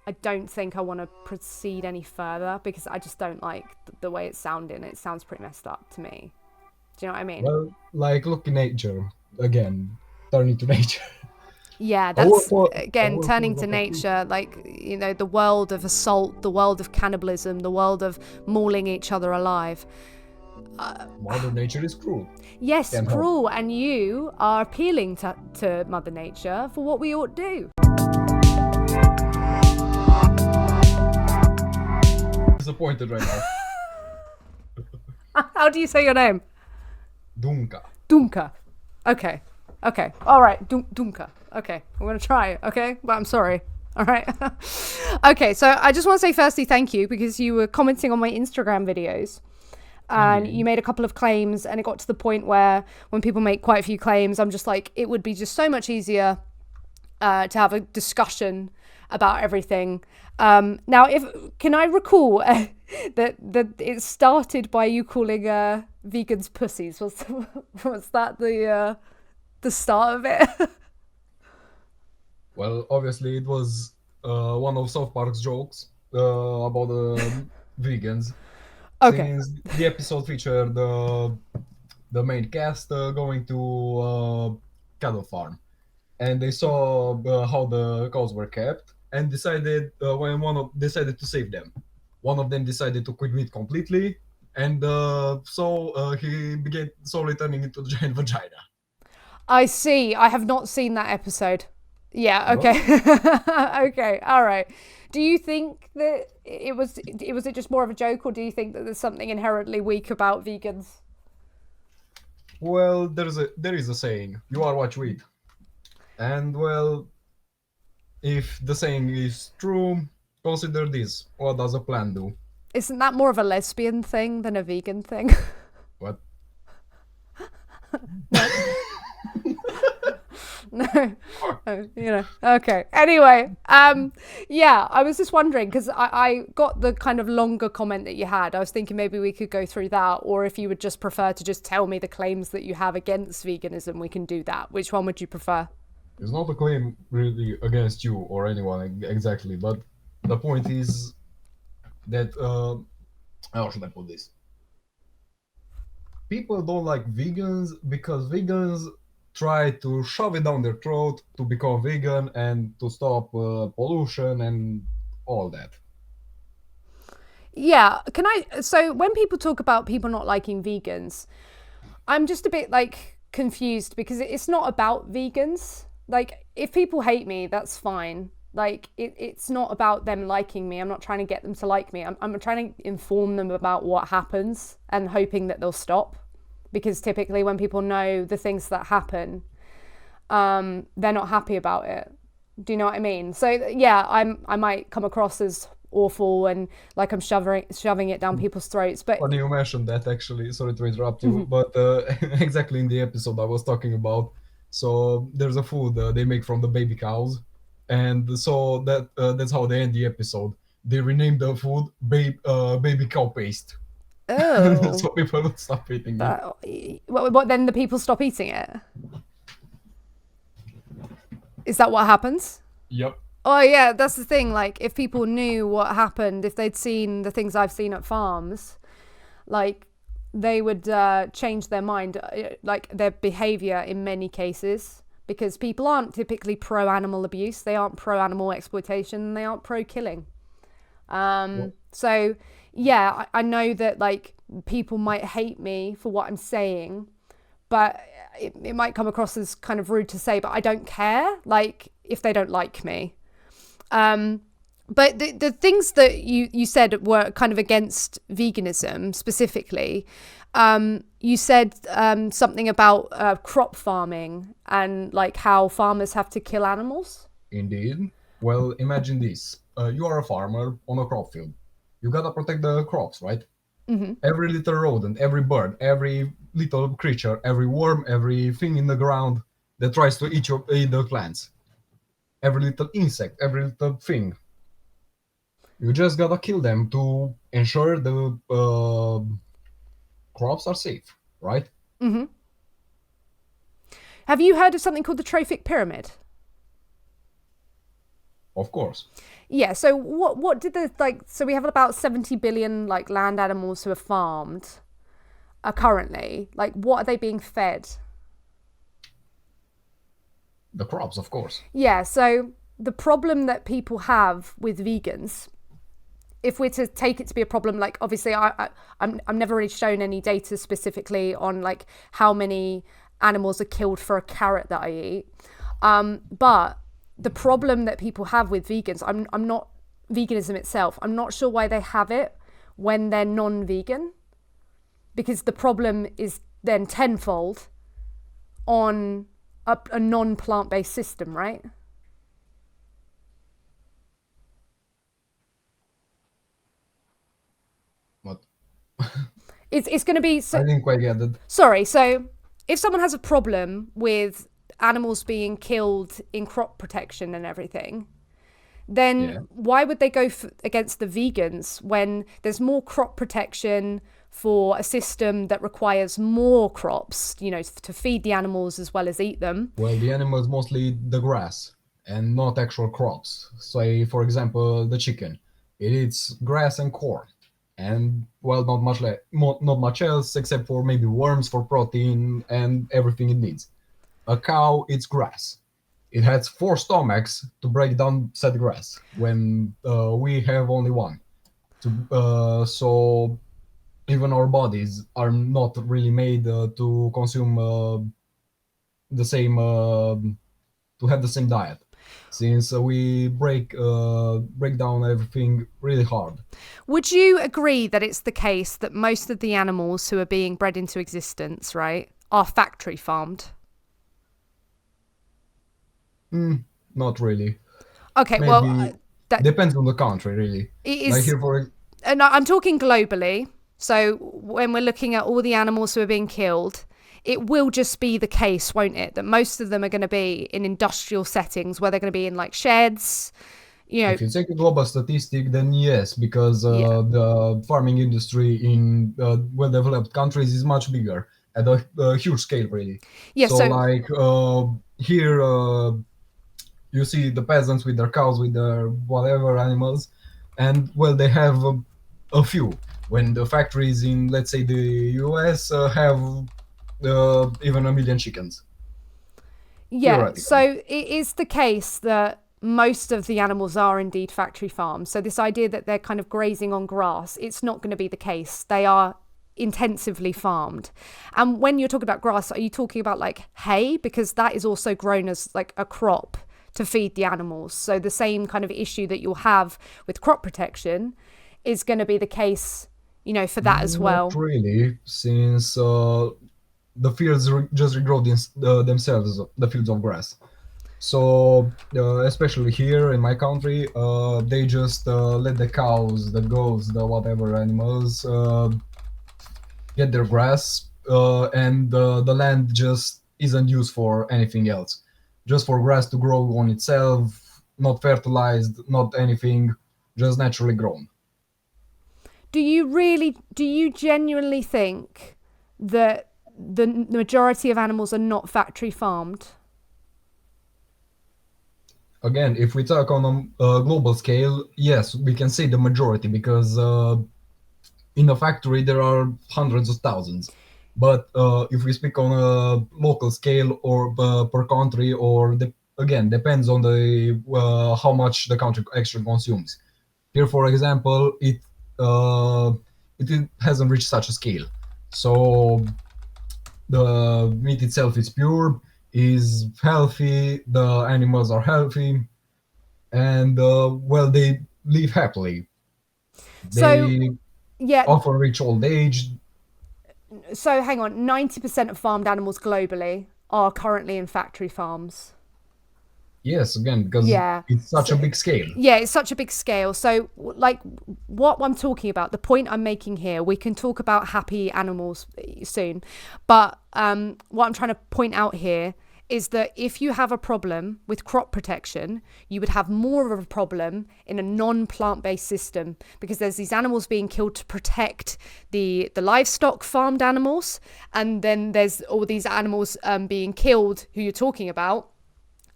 I don't think I want to proceed any further because I just don't like the way it's sounding. It sounds pretty messed up to me. Do you know what I mean? Well, like look in nature again, turning to nature. Yeah, A whole, that's a again whole turning world to of activity. nature, like, you know, the world of assault, the world of cannibalism, the world of mauling each other alive. Mother Nature is cruel. Yes, Can't help it. cruel, and you are appealing to Mother Nature for what we ought to do. Disappointed right now. How do you say your name? Dunka. Dunka. Okay. Okay. All right. Dunka. Okay. I'm going to try it. Okay. But I'm sorry. All right. Okay. So I just want to say firstly, thank you because you were commenting on my Instagram videos and Indeed. you made a couple of claims and it got to the point where when people make quite a few claims, I'm just like, it would be just so much easier to have a discussion about everything. Now, if can I recall that it started by you calling vegans pussies? Was that the start of it? Well, obviously it was one of South Park's jokes about the vegans, Okay. since the episode featured the main cast going to cattle farm, and they saw how the cows were kept, and decided when one of decided to save them. One of them decided to quit meat completely, and he began slowly turning into a giant vagina. I see. I have not seen that episode. Yeah. No? Okay. Okay. All right. Do you think that it was just more of a joke, or do you think that there's something inherently weak about vegans? Well, there is a saying: "You are what you eat." And well, if the saying is true, consider this: what does a plant do? Isn't that more of a lesbian thing than a vegan thing? What? No. No. Okay. Anyway, yeah, I was just wondering because I got the kind of longer comment that you had. I was thinking maybe we could go through that, or if you would just prefer to just tell me the claims that you have against veganism, we can do that. Which one would you prefer? It's not a claim really against you or anyone exactly, but the point is that how should I put this? People don't like vegans because vegans try to shove it down their throat to become vegan and to stop pollution and all that. Yeah, can I? So when people talk about people not liking vegans, I'm just a bit like confused because it's not about vegans. Like, if people hate me, that's fine. Like, it's not about them liking me. I'm not trying to get them to like me. I'm trying to inform them about what happens and hoping that they'll stop. Because typically, when people know the things that happen, they're not happy about it. Do you know what I mean? So yeah, I might come across as awful and like I'm shoving it down people's throats, but Funny you mentioned that actually. Sorry to interrupt you, but exactly in the episode I was talking about. So there's a food they make from the baby cows, and so that's how they end the episode. They renamed the food baby cow paste, oh, so people don't stop eating it. that what then the people stop eating it? Is that what happens? Yep. Oh yeah, that's the thing. Like, if people knew what happened, if they'd seen the things I've seen at farms, like they would change their mind, like their behavior in many cases, because people aren't typically pro animal abuse, they aren't pro animal exploitation, they aren't pro killing. Well, So yeah, I know that like people might hate me for what I'm saying, but it might come across as kind of rude to say, but I don't care. Like, if they don't like me. Um, but the things that you said were kind of against veganism specifically. You said something about crop farming and like how farmers have to kill animals. indeed. Well, imagine this: you are a farmer on a crop field. You gotta protect the crops, right? Every little rodent, every bird, every little creature, every worm, everything in the ground that tries to eat the plants, every little insect, every little thing. You just gotta kill them to ensure the crops are safe, right? Have you heard of something called the trophic pyramid? Of course. Yeah, so what did the like so we have about 70 billion like land animals who are farmed currently. Like what are they being fed? The crops, of course. Yeah, so the problem that people have with vegans, if we're to take it to be a problem, like obviously I'm never really shown any data specifically on like how many animals are killed for a carrot that I eat. But the problem that people have with vegans, I'm not veganism itself. I'm not sure why they have it when they're non-vegan, because the problem is then tenfold on a non-plant-based system, right? But It's going to be I so. didn't quite get it. Sorry. So if someone has a problem with animals being killed in crop protection and everything, then Yeah. why would they go against the vegans when there's more crop protection for a system that requires more crops, you know, to feed the animals as well as eat them? Well, the animals mostly eat the grass and not actual crops. Say, for example, the chicken. It eats grass and corn, and well, not much else except for maybe worms for protein and everything it needs. A cow eats grass. It has four stomachs to break down said grass when we have only one. So even our bodies are not really made to consume the same to have the same diet, since we break down everything really hard. Would you agree that it's the case that most of the animals who are being bred into existence, right, are factory farmed? Not really. Okay, well, Maybe that depends on the country, really. it Like is, here, for and I'm talking globally. So when we're looking at all the animals who are being killed, it will just be the case, won't it, that most of them are going to be in industrial settings where they're going to be in like sheds, you know. if you take a global statistic, then yes, because Yeah. the farming industry in well-developed countries is much bigger at a huge scale, really. Yeah, So, so like here, you see the peasants with their cows, with their whatever animals, and well, they have a few. When the factories in, let's say, the US have even a million chickens, yeah, so theoretically. it is the case that most of the animals are indeed factory farmed. So this idea that they're kind of grazing on grass, it's not going to be the case. They are intensively farmed. And when you're talking about grass, are you talking about like hay? Because that is also grown as like a crop to feed the animals. So the same kind of issue that you'll have with crop protection is going to be the case, you know, for that as Not well. really, since the fields just regrow themselves, the fields of grass. So, especially here in my country, they just let the cows, the goats, the whatever animals get their grass, and the land just isn't used for anything else. Just for grass to grow on itself, not fertilized, not anything, just naturally grown. Do you genuinely think that the majority of animals are not factory farmed? Again, if we talk on a global scale, yes, we can say the majority, because in a factory there are hundreds of thousands. But if we speak on a local scale or per country, or again, depends on the how much the country actually consumes. Here, for example, uh, it hasn't reached such a scale. So the meat itself is pure, is healthy, the animals are healthy, and well, they live happily. So They yeah, often reach old age. so hang on, 90% of farmed animals globally are currently in factory farms. Yes, again, because Yeah. it's such a So, big scale. yeah, it's such a big scale. So, like, what I'm talking about, the point I'm making here, we can talk about happy animals soon. But what I'm trying to point out here is that if you have a problem with crop protection, you would have more of a problem in a non-plant-based system, because there's these animals being killed to protect the livestock farmed animals, and then there's all these animals being killed who you're talking about,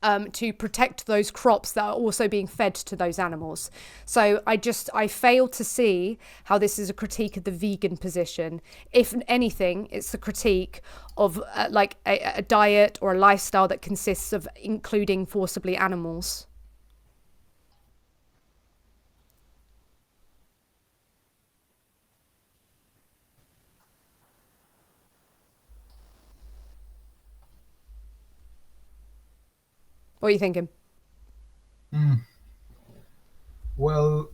to protect those crops that are also being fed to those animals. So I fail to see how this is a critique of the vegan position. If anything, it's a critique of like a diet or a lifestyle that consists of including forcibly animals. What are you thinking? Well,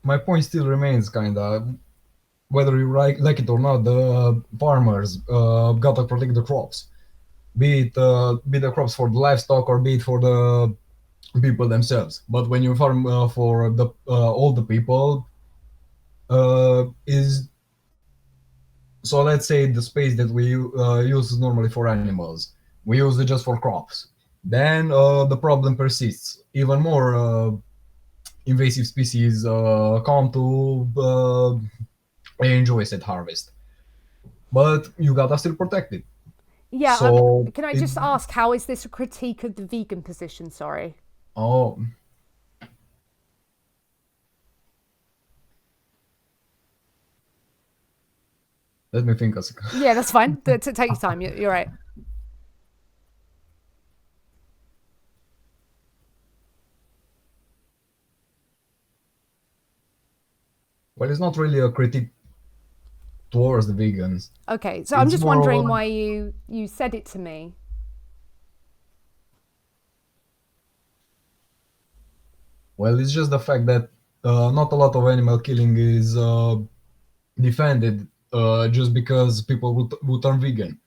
my point still remains kind of whether you like it or not. The farmers gotta protect the crops, be the crops for the livestock or be it for the people themselves. But when you farm for the all the people, is so let's say the space that we use normally for animals, we use it just for crops. Then the problem persists. Even more invasive species come to enjoy said harvest, but you gotta still protect it. Yeah, So can I it, just ask, how is this a critique of the vegan position? Sorry. oh, let me think a second. Yeah, that's fine. Take your time. You're right. Well, it's not really a critique towards the vegans. Okay, so I'm It's just more wondering of why you said it to me. well, it's just the fact that not a lot of animal killing is defended just because people would turn vegan.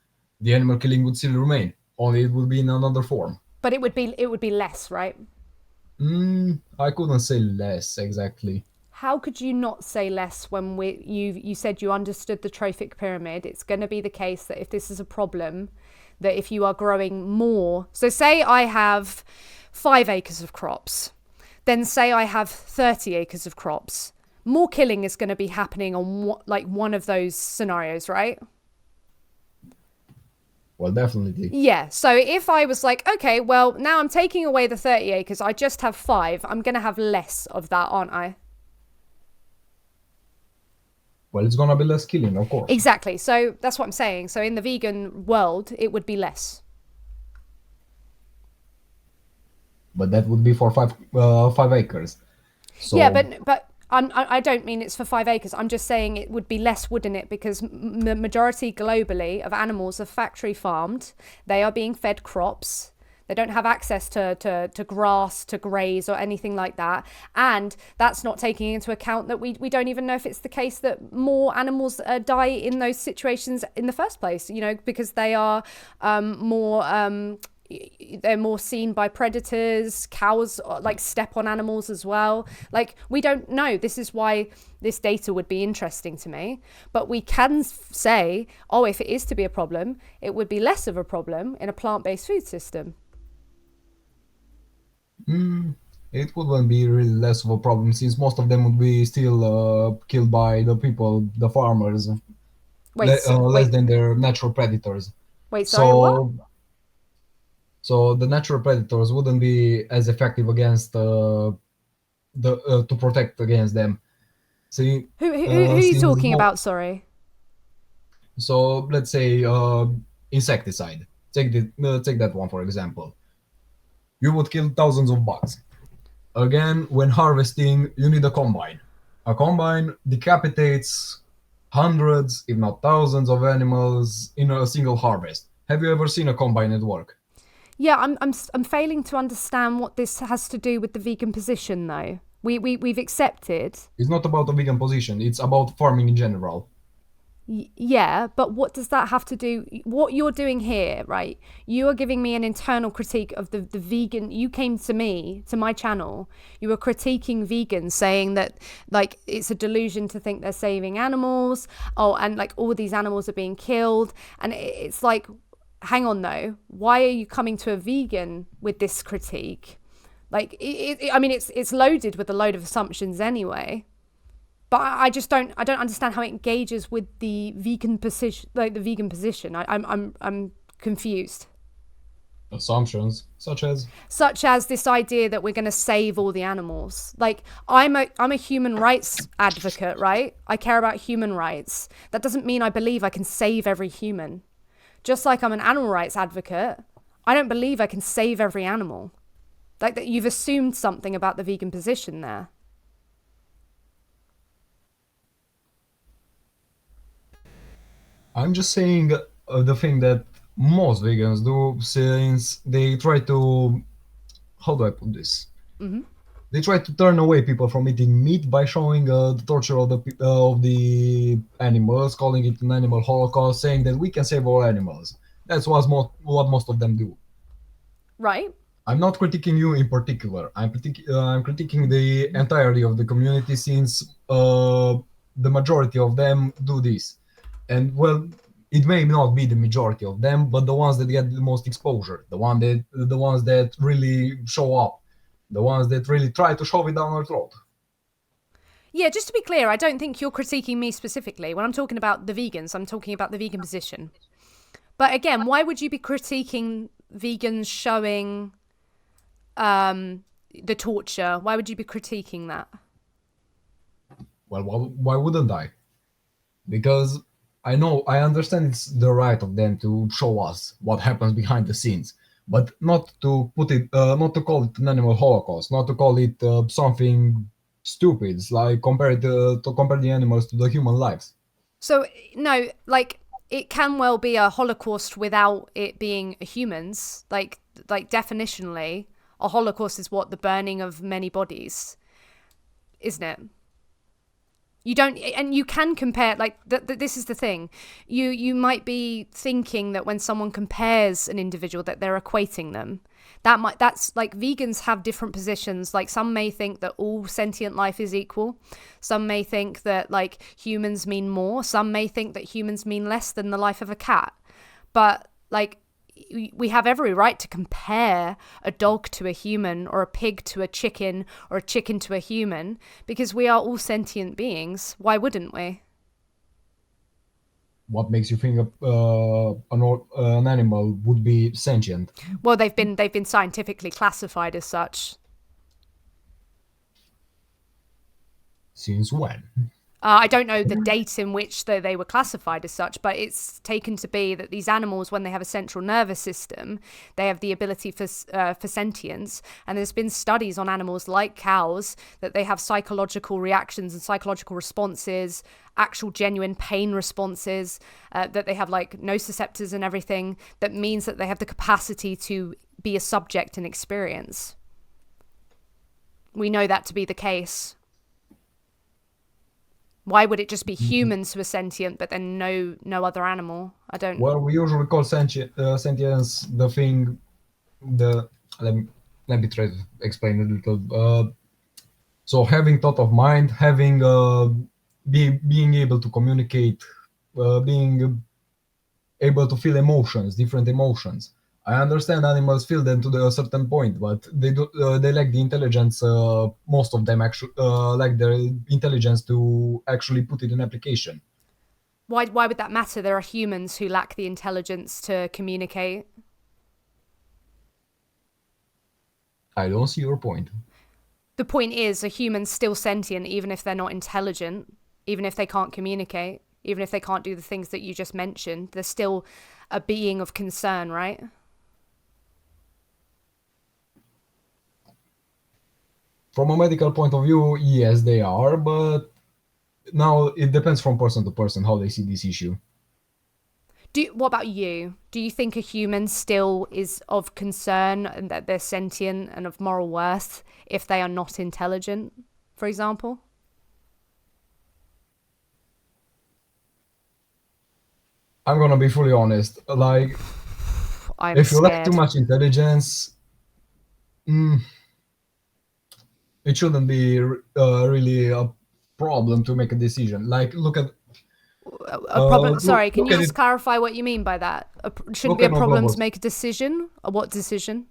The animal killing would still remain, only it would be in another form. But it would be less, right? I couldn't say less exactly. How could you not say less when you said you understood the trophic pyramid? It's going to be the case that if this is a problem, that if you are growing more, so say I have 5 acres of crops, then say I have 30 acres of crops, more killing is going to be happening on like one of those scenarios, right? Well, definitely. Yeah, so if I was like, okay, well, now I'm taking away the 30 acres, I just have 5, I'm going to have less of that, aren't I? Well, it's gonna be less killing, of course. Exactly. So that's what I'm saying. So in the vegan world, it would be less. But that would be for 5 acres. Yeah, So but I don't mean it's for 5 acres. I'm just saying it would be less, wouldn't it? Because the majority globally of animals are factory farmed. They are being fed crops. They don't have access to grass, to graze or anything like that. And that's not taking into account that we don't even know if it's the case that more animals die in those situations in the first place, because they are they're more seen by predators. Cows like step on animals as well. Like, we don't know. This is why this data would be interesting to me. But we can say, oh, if it is to be a problem, it would be less of a problem in a plant-based food system. it wouldn't be really less of a problem since most of them would be still killed by the people, the farmers, Wait, less than their natural predators. wait, sorry, what? So, so the natural predators wouldn't be as effective against the to protect against them. See, Who are you since talking about? Sorry. so let's say insecticide. Take that one for example. You would kill thousands of bugs. Again, when harvesting, you need a combine. A combine decapitates hundreds, if not thousands, of animals in a single harvest. Have you ever seen a combine at work? Yeah, I'm failing to understand what this has to do with the vegan position, though. We've accepted. It's not about a vegan position, it's about farming in general. Yeah, but what does that have to do? What you're doing here, right? You are giving me an internal critique of the vegan. You came to me, to my channel. You were critiquing vegans, saying that like it's a delusion to think they're saving animals. Oh, and like all these animals are being killed. And it's like, hang on though. Why are you coming to a vegan with this critique? Like, I mean, it's loaded with a load of assumptions anyway. But I just don't understand how it engages with the vegan position, like the vegan position. I'm confused. Assumptions such as this idea that we're going to save all the animals. Like I'm a human rights advocate, right? I care about human rights. That doesn't mean I believe I can save every human. Just like I'm an animal rights advocate, I don't believe I can save every animal. Like that you've assumed something about the vegan position there. I'm just saying the thing that most vegans do, since they try to, how do I put this? They try to turn away people from eating meat by showing the torture of the animals, calling it an animal holocaust, saying that we can save all animals. That's what most of them do. Right. I'm not critiquing you in particular. I'm critiquing the entirety of the community, since the majority of them do this. And well, it may not be the majority of them, but the ones that get the most exposure, the ones that really show up, the ones that really try to shove it down our throat. Yeah, just to be clear, I don't think you're critiquing me specifically. When I'm talking about the vegans, I'm talking about the vegan position. But again, why would you be critiquing vegans showing the torture? Why would you be critiquing that? Well, why wouldn't I? Because I understand it's the right of them to show us what happens behind the scenes, but not to not to call it an animal holocaust, not to call it something stupid, like to compare the animals to the human lives. So, no, like, it can well be a holocaust without it being humans. Like definitionally, a holocaust is what? The burning of many bodies, isn't it? You don't, and you can compare, like, this is the thing. You might be thinking that when someone compares an individual that they're equating them. That's like, vegans have different positions. Like, some may think that all sentient life is equal. Some may think that, like, humans mean more. Some may think that humans mean less than the life of a cat. But, like, we have every right to compare a dog to a human, or a pig to a chicken, or a chicken to a human, because we are all sentient beings. Why wouldn't we? What makes you think an animal would be sentient? Well, they've been scientifically classified as such. Since when? I don't know the date in which they were classified as such, but it's taken to be that these animals, when they have a central nervous system, they have the ability for sentience. And there's been studies on animals like cows that they have psychological reactions and psychological responses, actual genuine pain responses, that they have like nociceptors and everything. That means that they have the capacity to be a subject and experience. We know that to be the case. Why would it just be humans who are sentient, but then no other animal? I don't. Well, we usually call sentience the thing. Let me try to explain a little. So having thought of mind, having being able to communicate, being able to feel emotions, different emotions. I understand animals feel them to a certain point, but they lack the intelligence. Most of them actually lack the intelligence to actually put it in application. Why would that matter? There are humans who lack the intelligence to communicate. I don't see your point. The point is, a human's still sentient, even if they're not intelligent, even if they can't communicate, even if they can't do the things that you just mentioned. They're still a being of concern, right? From a medical point of view, yes, they are, but now it depends from person to person how they see this issue. What about you? Do you think a human still is of concern and that they're sentient and of moral worth if they are not intelligent, for example? I'm gonna be fully honest. Like, I'm if you lack scared. too much intelligence, it shouldn't be really a problem to make a decision. Like, look at A problem. Sorry, can look you at just it. clarify what you mean by that? Shouldn't Look be a at a problem global, to make a decision? Or what decision?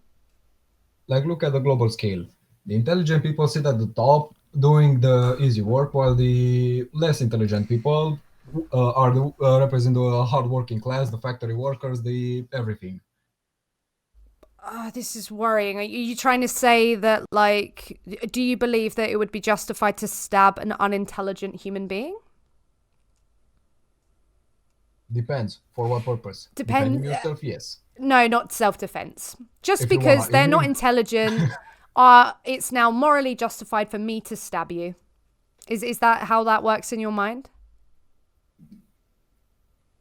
like look at the global scale. The intelligent people sit at the top doing the easy work, while the less intelligent people represent the hard working class, the factory workers, the everything. This is worrying. Are you trying to say that, like, do you believe that it would be justified to stab an unintelligent human being? Depends for what purpose. Defending Depend. yourself, yes. No, not self-defense. Just If you wanna, because if they're not you intelligent, it's now morally justified for me to stab you. Is that how that works in your mind?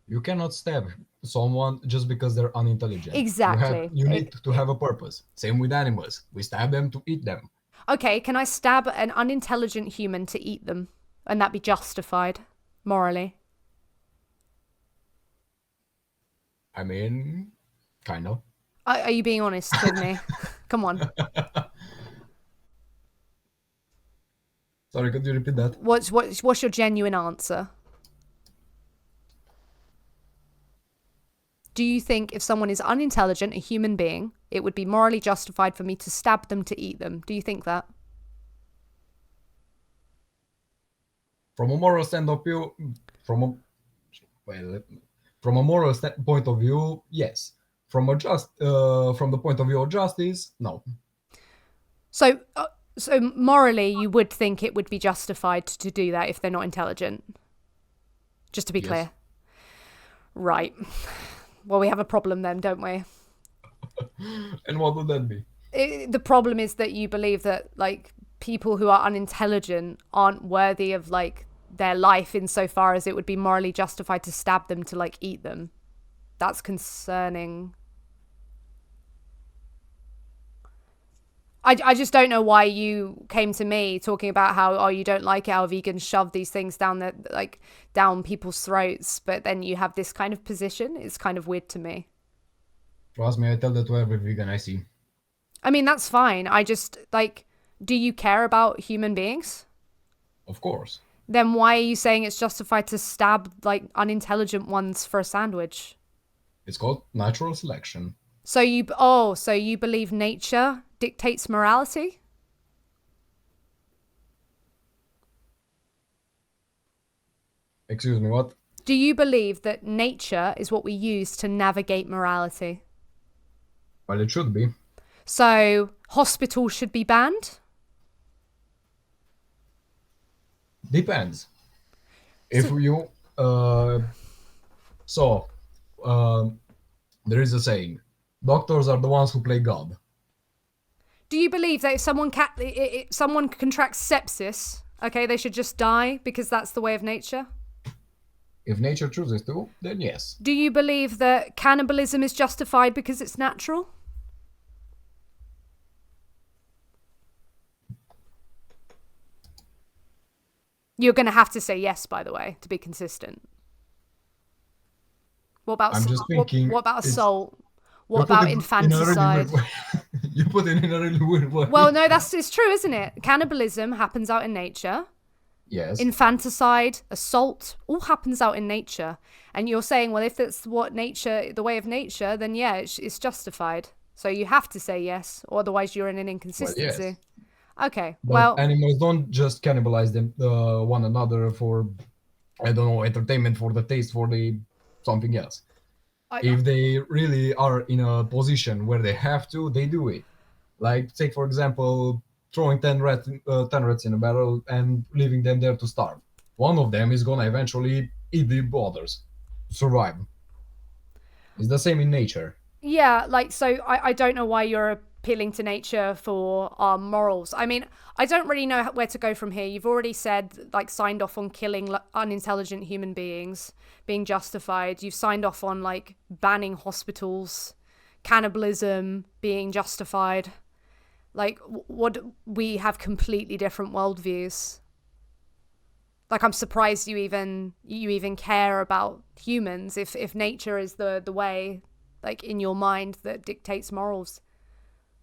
you cannot stab someone just because they're unintelligent. Exactly. You need to have a purpose. Same with animals. We stab them to eat them. Okay, can I stab an unintelligent human to eat them? And that be justified morally? I mean, kind of. Are you being honest with me? Come on. Sorry, could you repeat that? What's your genuine answer? Do you think if someone is unintelligent, a human being, it would be morally justified for me to stab them to eat them? Do you think that? From a moral stand of view, from a well, from a moral point of view, yes. From the point of view of justice, no. So, so morally, you would think it would be justified to do that if they're not intelligent. Just to be clear. Right. Well, we have a problem then, don't we? And what would that be? The problem is that you believe that, like, people who are unintelligent aren't worthy of, like, their life insofar as it would be morally justified to stab them to, like, eat them. That's concerning. I just don't know why you came to me talking about how, you don't like how vegans shove these things down people's throats, but then you have this kind of position. It's kind of weird to me. Trust me, I tell that to every vegan I see. I mean, that's fine. I just, like, do you care about human beings? Of course. Then why are you saying it's justified to stab, like, unintelligent ones for a sandwich? It's called natural selection. So you believe nature dictates morality? Excuse me, what? Do you believe that nature is what we use to navigate morality? Well, it should be. So hospitals should be banned? Depends. If you there is a saying, doctors are the ones who play God. Do you believe that if someone contracts sepsis, okay, they should just die because that's the way of nature? If nature chooses to, then yes. Do you believe that cannibalism is justified because it's natural? You're going to have to say yes, by the way, to be consistent. What about I'm just thinking. What about assault? What about infanticide? You put it in a really weird way. Well, no, it's true, isn't it? Cannibalism happens out in nature. Yes. Infanticide, assault, all happens out in nature. And you're saying, well, if that's the way of nature, then yeah, it's justified. So you have to say yes, or otherwise you're in an inconsistency. Well, yes. Okay, but animals don't just cannibalize them one another for, I don't know, entertainment, for the taste, for the something else. If they really are in a position where they have to, they do it. Like, take for example, throwing 10 rats in a barrel and leaving them there to starve. One of them is gonna eventually eat the others, survive. It's the same in nature. Yeah, like, so I don't know why you're appealing to nature for our morals. I mean, I don't really know where to go from here. You've already said, like, signed off on killing unintelligent human beings being justified. You've signed off on, like, banning hospitals, cannibalism being justified. Like, we have completely different worldviews. Like, I'm surprised you even care about humans if nature is the way, like, in your mind that dictates morals.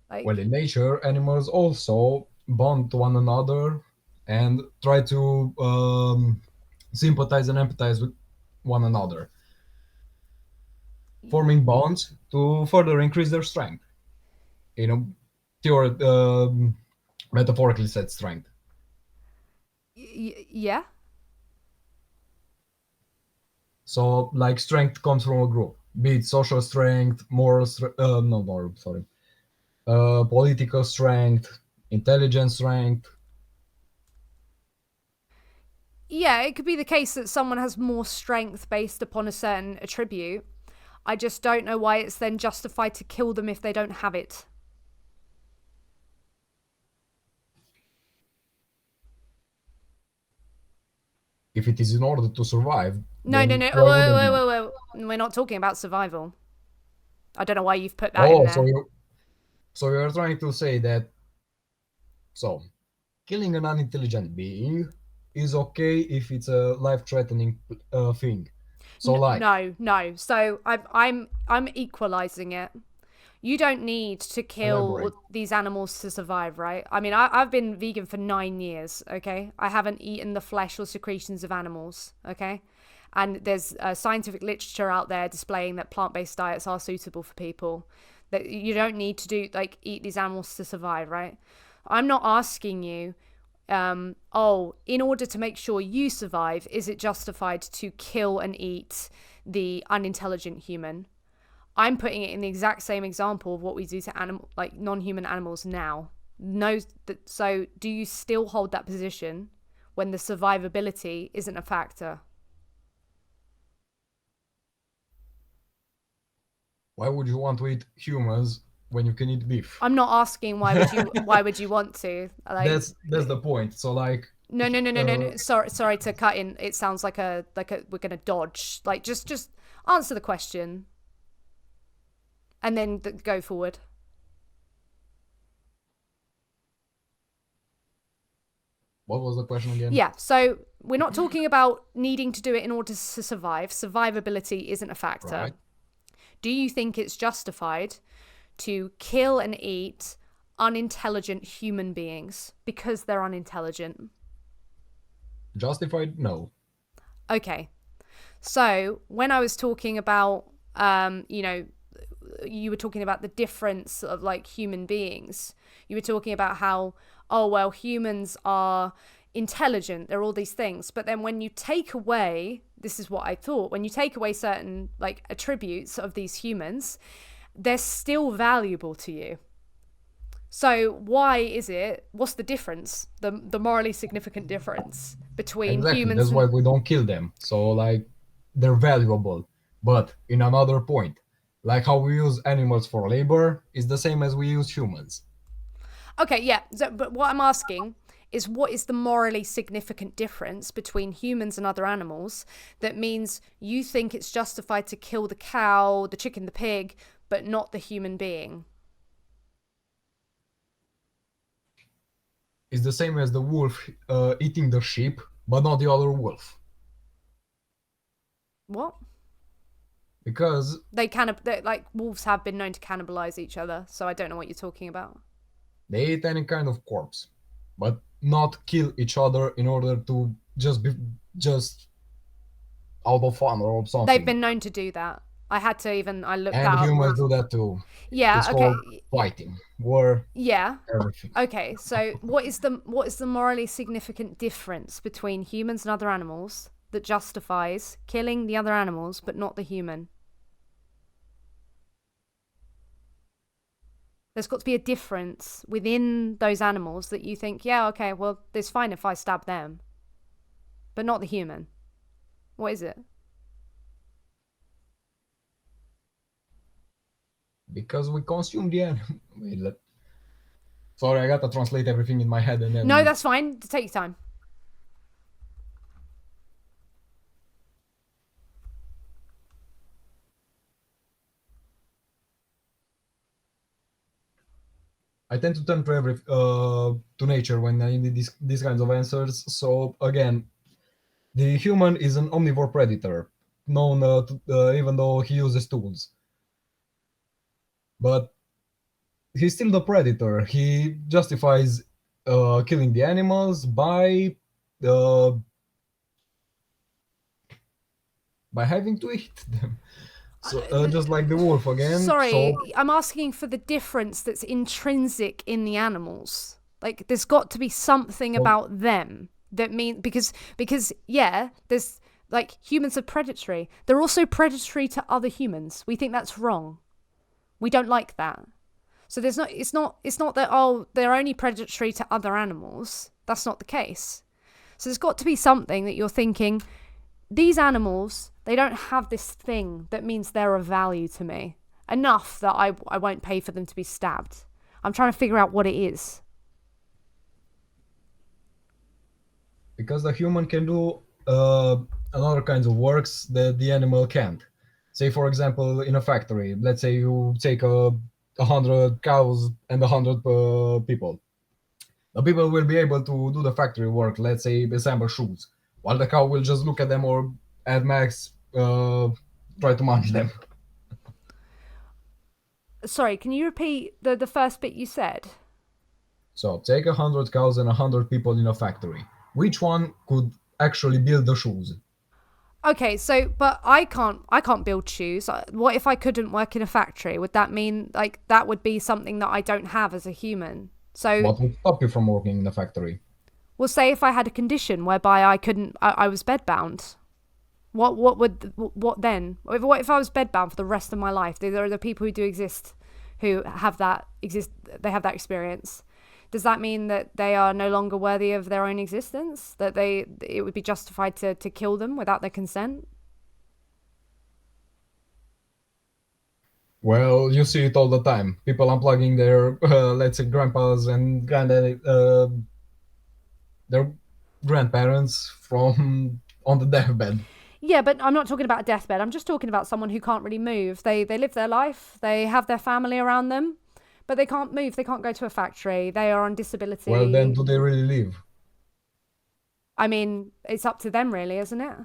Like, well, in nature, animals also bond to one another and try to sympathize and empathize with one another, forming bonds to further increase their strength. Metaphorically said, strength. Yeah. So, like, strength comes from a group, be it social strength, moral strength. Not moral, sorry. political strength, intelligence strength. Yeah, it could be the case that someone has more strength based upon a certain attribute. I just don't know why it's then justified to kill them if they don't have it. If it is in order to survive, No, no, then no. why wouldn't Wait, it? wait, wait, wait. We're not talking about survival. I don't know why you've put that in Oh, there. so you're trying to say that so killing an unintelligent being is okay if it's a life-threatening thing. So like, No, no. So I'm equalizing it. You don't need to elaborate. kill these animals to survive, right? I mean, I've been vegan for 9 years, okay? I haven't eaten the flesh or secretions of animals, okay? And there's scientific literature out there displaying that plant-based diets are suitable for people. That you don't need to do like eat these animals to survive, right? I'm not asking you, in order to make sure you survive, is it justified to kill and eat the unintelligent human? I'm putting it in the exact same example of what we do to like non-human animals now. So do you still hold that position when the survivability isn't a factor? Why would you want to eat humans when you can eat beef? I'm not asking why would you want to? Like That's the point. So like, no no no no no uh, no. Sorry to cut in. It sounds like a we're gonna dodge. Like just answer the question and then go forward. what was the question again? Yeah, so we're not talking about needing to do it in order to survive. Survivability isn't a factor. Right. Do you think it's justified to kill and eat unintelligent human beings because they're unintelligent? Justified? No. Okay. So when I was talking about, you were talking about the difference of like human beings. You were talking about how, oh, well, humans are intelligent. They're all these things. But then when you take away, this is what I thought, when you take away certain like attributes of these humans, they're still valuable to you. So why is it? What's the difference? The morally significant difference between Exactly. humans That's why and we don't kill them. So like, they're valuable. But in another point, like how we use animals for labor is the same as we use humans. okay, yeah. So, but what I'm asking is, what is the morally significant difference between humans and other animals that means you think it's justified to kill the cow, the chicken, the pig, but not the human being? It's the same as the wolf eating the sheep, but not the other wolf. What? Because Like wolves have been known to cannibalize each other, so I don't know what you're talking about. they eat any kind of corpse, but not kill each other in order to just out of fun or They've something. been known to do that. I looked And that up. humans do that too. Yeah, It's called okay. fighting, war, Yeah. everything. Okay, so what is the morally significant difference between humans and other animals that justifies killing the other animals but not the human? There's got to be a difference within those animals that you think, yeah, okay, well, it's fine if I stab them, but not the human. What is it? Because we consume the animal. Sorry, I gotta translate everything in my head and No, then that's fine. Take your time. I tend to turn to to nature when I need these kinds of answers. So again, the human is an omnivore predator, known even though he uses tools. But he's still the predator. He justifies killing the animals uh, by having to eat them. So just like the wolf again. So Sorry, I'm asking for the difference that's intrinsic in the animals. Like, there's got to be something well, about them that mean because yeah, there's like humans are predatory. They're also predatory to other humans. We think that's wrong. We don't like that. So it's not that, oh, they're only predatory to other animals. That's not the case. So there's got to be something that you're thinking, these animals, they don't have this thing that means they're of value to me enough that I won't pay for them to be stabbed. I'm trying to figure out what it is. Because the human can do other kinds of works that the animal can't. Say, for example, in a factory, let's say you take 100 cows and 100 people. The people will be able to do the factory work, let's say assemble shoes, while the cow will just look at them or at max try to munch them. Sorry, can you repeat the first bit you said? So take 100 cows and 100 people in a factory. Which one could actually build the shoes? Okay, so but I can't build shoes. What if I couldn't work in a factory? Would that mean like that would be something that I don't have as a human? So What would stop you from working in a factory? we'll say if I had a condition whereby I was bedbound. What then? What if I was bedbound for the rest of my life? There are the people who do exist, who have that They have that experience. Does that mean that they are no longer worthy of their own existence? That it would be justified to kill them without their consent? Well, you see it all the time. People unplugging their, let's say, grandpas and their grandparents from on the deathbed. Yeah, but I'm not talking about a deathbed. I'm just talking about someone who can't really move. They live their life. They have their family around them, but they can't move. They can't go to a factory. They are on disability. Well, then, do they really live? I mean, it's up to them, really, isn't it?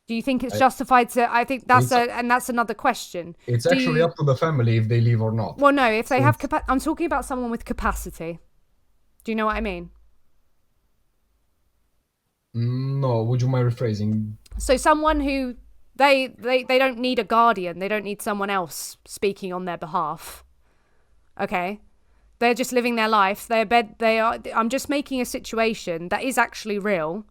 Do you think it's justified to? I think that's another question. It's actually up to the family if they live or not. Well, no, if they have I'm talking about someone with capacity. Do you know what I mean? No, would you mind rephrasing? So someone who they don't need a guardian. They don't need someone else speaking on their behalf. Okay? They're just living their life. I'm just making a situation that is actually real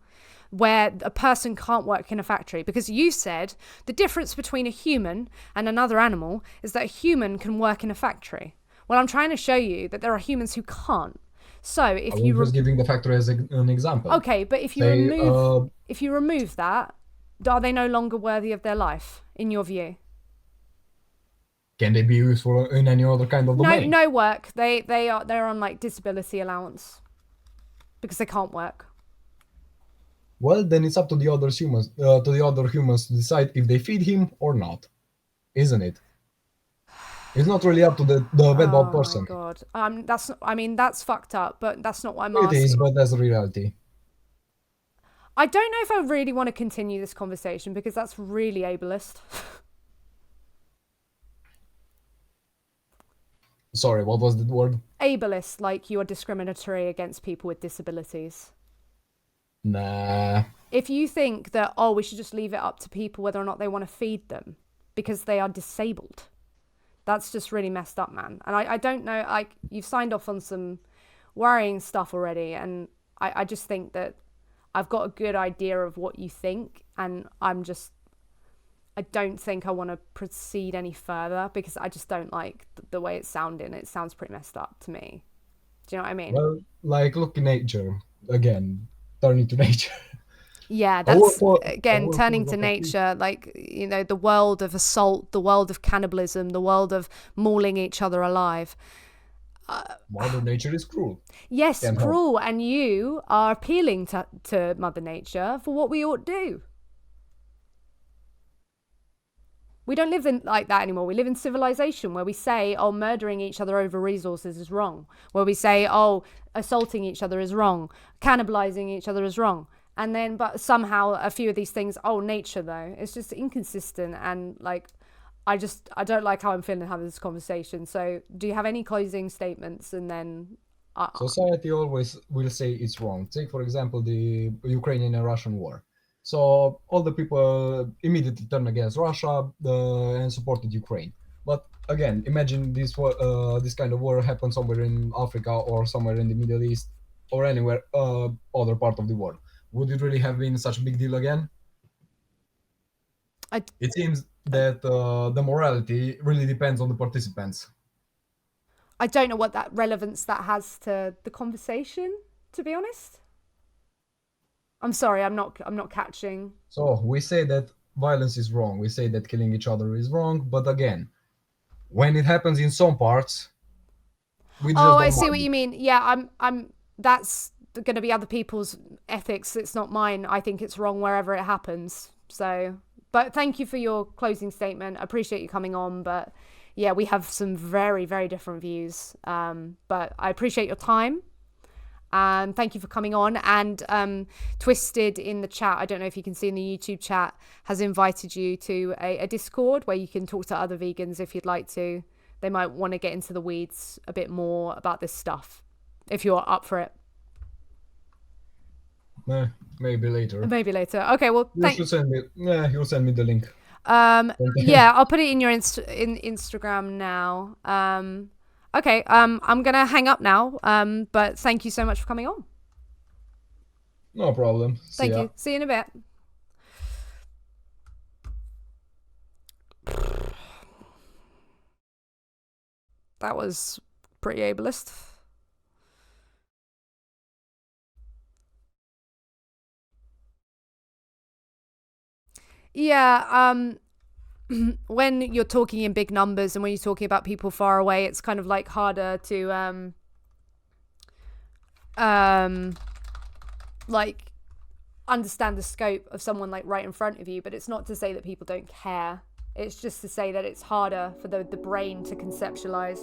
where a person can't work in a factory, because you said the difference between a human and another animal is that a human can work in a factory. Well, I'm trying to show you that there are humans who can't. So if I was just giving the factory as an example. Okay, but if you remove that, are they no longer worthy of their life in your view? Can they be useful in any other kind of domain? No work. They're on like disability allowance because they can't work. Well, then it's up to the other humans to decide if they feed him or not, isn't it? It's not really up to the bedbug person. Oh my god. That's fucked up, but that's not what I'm asking. It is, but that's the reality. I don't know if I really want to continue this conversation because that's really ableist. Sorry, what was the word? Ableist, like you are discriminatory against people with disabilities. Nah. If you think that, we should just leave it up to people whether or not they want to feed them because they are disabled, that's just really messed up, man. And I don't know, like, you've signed off on some worrying stuff already, and I just think that I've got a good idea of what you think, and I don't think I want to proceed any further because I just don't like the way it's sounding. It sounds pretty messed up to me. Do you know what I mean? Well, like, look in nature. Again, turning to nature. Yeah, that's, again, turning to nature, like, you know, the world of assault, the world of cannibalism, the world of mauling each other alive. Mother Nature is cruel. Yes, cruel, and you are appealing to Mother Nature for what we ought to do. We don't live in like that anymore. We live in civilization where we say, murdering each other over resources is wrong. Where we say, assaulting each other is wrong. Cannibalizing each other is wrong. And then, but somehow a few of these things, nature though, it's just inconsistent. And like, I don't like how I'm feeling having this conversation. So do you have any closing statements? And then... Society always will say it's wrong. Take, for example, the Ukrainian and Russian war. So all the people immediately turned against Russia and supported Ukraine. But again, imagine this kind of war happened somewhere in Africa or somewhere in the Middle East or anywhere other part of the world. Would it really have been such a big deal again? I, It seems that the morality really depends on the participants. I don't know what that relevance that has to the conversation, to be honest. I'm sorry, I'm not catching. So we say that violence is wrong. We say that killing each other is wrong. But again, when it happens in some parts, we Oh, just I don't see mind what it. you mean. Yeah, I'm that's going to be other people's ethics. It's not mine. I think it's wrong wherever it happens. So, but thank you for your closing statement. I appreciate you coming on, but yeah, we have some very, very different views. But I appreciate your time. And thank you for coming on. And Twisted in the chat, I don't know if you can see in the YouTube chat, has invited you to a Discord where you can talk to other vegans if you'd like to. They might want to get into the weeds a bit more about this stuff if you're up for it. Maybe later. Maybe later. Okay, well, You should send me. Yeah, you'll send me the link. Yeah, I'll put it in your Instagram now. Okay, I'm gonna hang up now. But thank you so much for coming on. No problem. See Thank ya. you. See you in a bit. That was pretty ableist. Yeah, when you're talking in big numbers and when you're talking about people far away, it's kind of like harder to like understand the scope of someone like right in front of you. But it's not to say that people don't care. It's just to say that it's harder for the brain to conceptualize.